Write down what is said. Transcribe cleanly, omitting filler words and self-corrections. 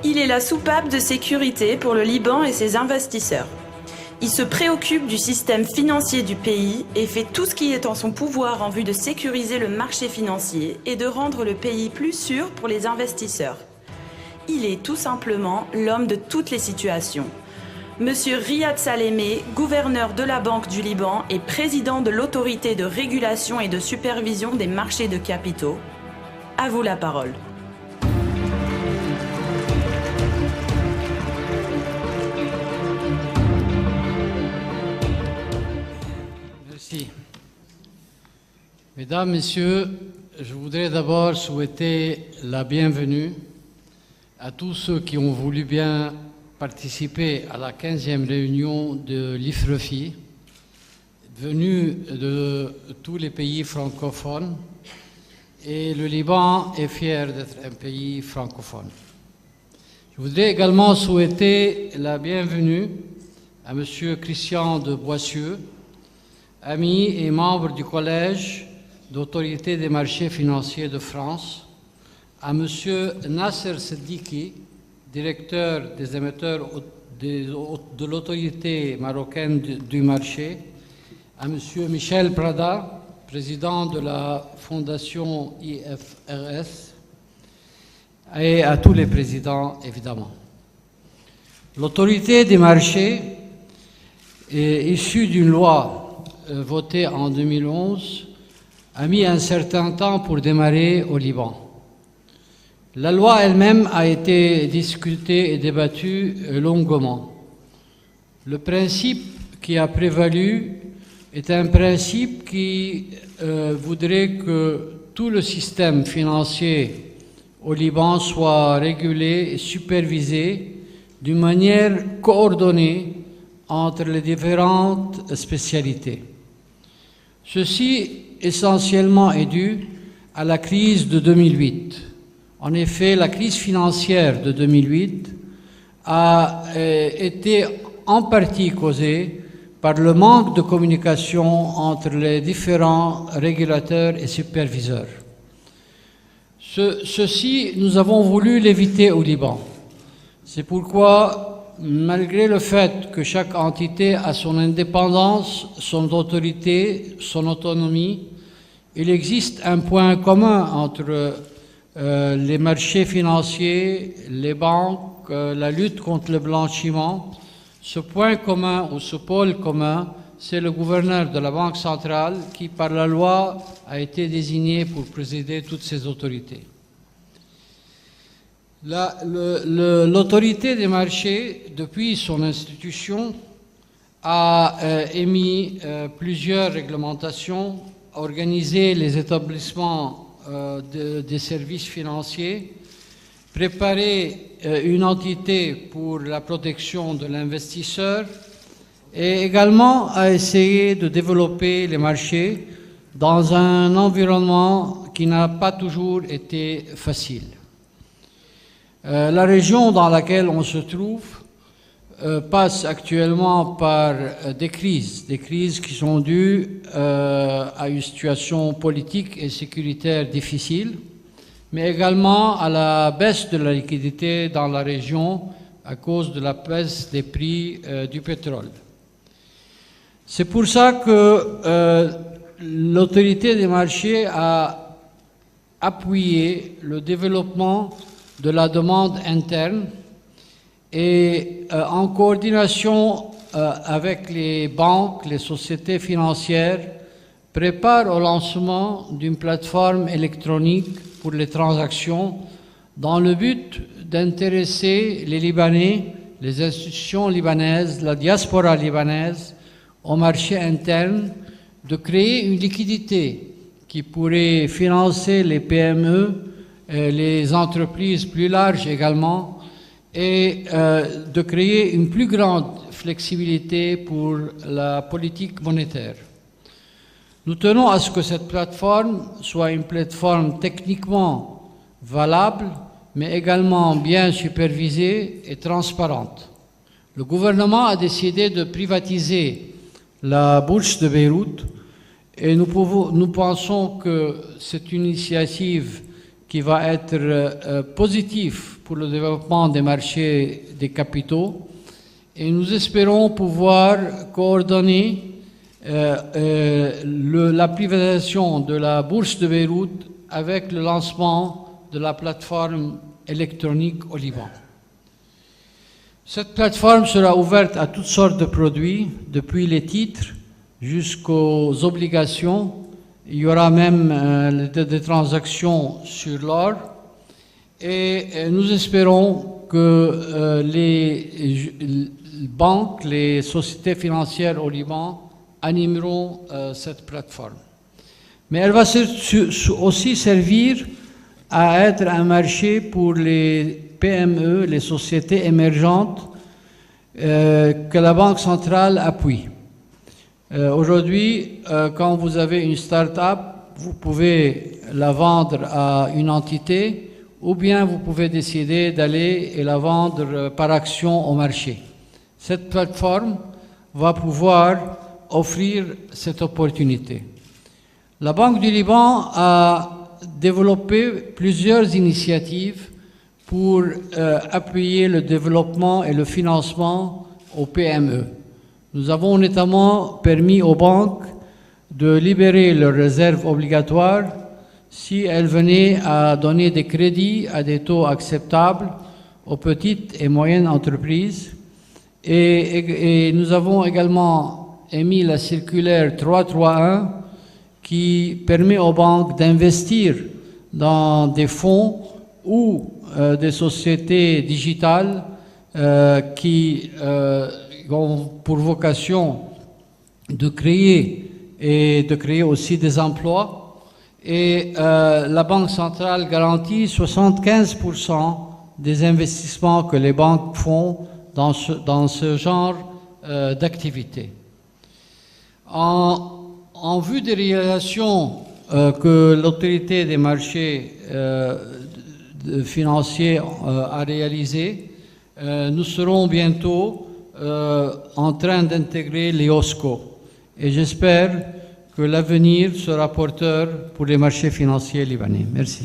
Il est la soupape de sécurité pour le Liban et ses investisseurs. Il se préoccupe du système financier du pays et fait tout ce qui est en son pouvoir en vue de sécuriser le marché financier et de rendre le pays plus sûr pour les investisseurs. Il est tout simplement l'homme de toutes les situations. Monsieur Riyad Salameh, gouverneur de la Banque du Liban et président de l'autorité de régulation et de supervision des marchés de capitaux. À vous la parole. Merci. Mesdames, Messieurs, je voudrais d'abord souhaiter la bienvenue à tous ceux qui ont voulu bien participer à la 15e réunion de l'IFREFI, venus de tous les pays francophones, et le Liban est fier d'être un pays francophone. Je voudrais également souhaiter la bienvenue à M. Christian de Boissieu, ami et membre du Collège d'autorité des marchés financiers de France, à M. Nasser Seddiqui, directeur des émetteurs de l'autorité marocaine du marché, à M. Michel Prada, président de la fondation IFRS, et à tous les présidents, évidemment. L'autorité des marchés est issue d'une loi votée en 2011, a mis un certain temps pour démarrer au Liban. La loi elle-même a été discutée et débattue longuement. Le principe qui a prévalu est un principe qui voudrait que tout le système financier au Liban soit régulé et supervisé d'une manière coordonnée entre les différentes spécialités. Ceci essentiellement est dû à la crise de 2008. En effet, la crise financière de 2008 a été en partie causée par le manque de communication entre les différents régulateurs et superviseurs. Ceci, nous avons voulu l'éviter au Liban. C'est pourquoi, malgré le fait que chaque entité a son indépendance, son autorité, son autonomie, il existe un point commun entre les marchés financiers, les banques, la lutte contre le blanchiment. Ce point commun ou ce pôle commun, c'est le gouverneur de la Banque centrale qui, par la loi, a été désigné pour présider toutes ces autorités. L'autorité des marchés, depuis son institution, a émis plusieurs réglementations, organisé les établissements des services financiers, préparé une entité pour la protection de l'investisseur et également a essayé de développer les marchés dans un environnement qui n'a pas toujours été facile. La région dans laquelle on se trouve passe actuellement par des crises qui sont dues à une situation politique et sécuritaire difficile, mais également à la baisse de la liquidité dans la région à cause de la baisse des prix du pétrole. C'est pour ça que l'autorité des marchés a appuyé le développement de la demande interne et en coordination avec les banques, les sociétés financières, prépare au lancement d'une plateforme électronique pour les transactions dans le but d'intéresser les Libanais, les institutions libanaises, la diaspora libanaise au marché interne, de créer une liquidité qui pourrait financer les PME, les entreprises plus larges également, et de créer une plus grande flexibilité pour la politique monétaire. Nous tenons à ce que cette plateforme soit une plateforme techniquement valable, mais également bien supervisée et transparente. Le gouvernement a décidé de privatiser la bourse de Beyrouth et nous pensons que cette initiative qui va être positif pour le développement des marchés des capitaux. Et nous espérons pouvoir coordonner la privatisation de la bourse de Beyrouth avec le lancement de la plateforme électronique au Liban. Cette plateforme sera ouverte à toutes sortes de produits, depuis les titres jusqu'aux obligations. Il y aura même des transactions sur l'or. Et nous espérons que les banques, les sociétés financières au Liban animeront cette plateforme. Mais elle va aussi servir à être un marché pour les PME, les sociétés émergentes que la Banque centrale appuie. Aujourd'hui, quand vous avez une start-up, vous pouvez la vendre à une entité ou bien vous pouvez décider d'aller et la vendre par action au marché. Cette plateforme va pouvoir offrir cette opportunité. La Banque du Liban a développé plusieurs initiatives pour appuyer le développement et le financement aux PME. Nous avons notamment permis aux banques de libérer leurs réserves obligatoires si elles venaient à donner des crédits à des taux acceptables aux petites et moyennes entreprises. Et nous avons également émis la circulaire 331 qui permet aux banques d'investir dans des fonds ou des sociétés digitales qui ont pour vocation de créer aussi des emplois. Et la Banque centrale garantit 75% des investissements que les banques font dans ce genre d'activité. En vue des réalisations que l'autorité des marchés financiers a réalisées, nous serons bientôt en train d'intégrer l'IOSCO. Et j'espère que l'avenir sera porteur pour les marchés financiers libanais. Merci.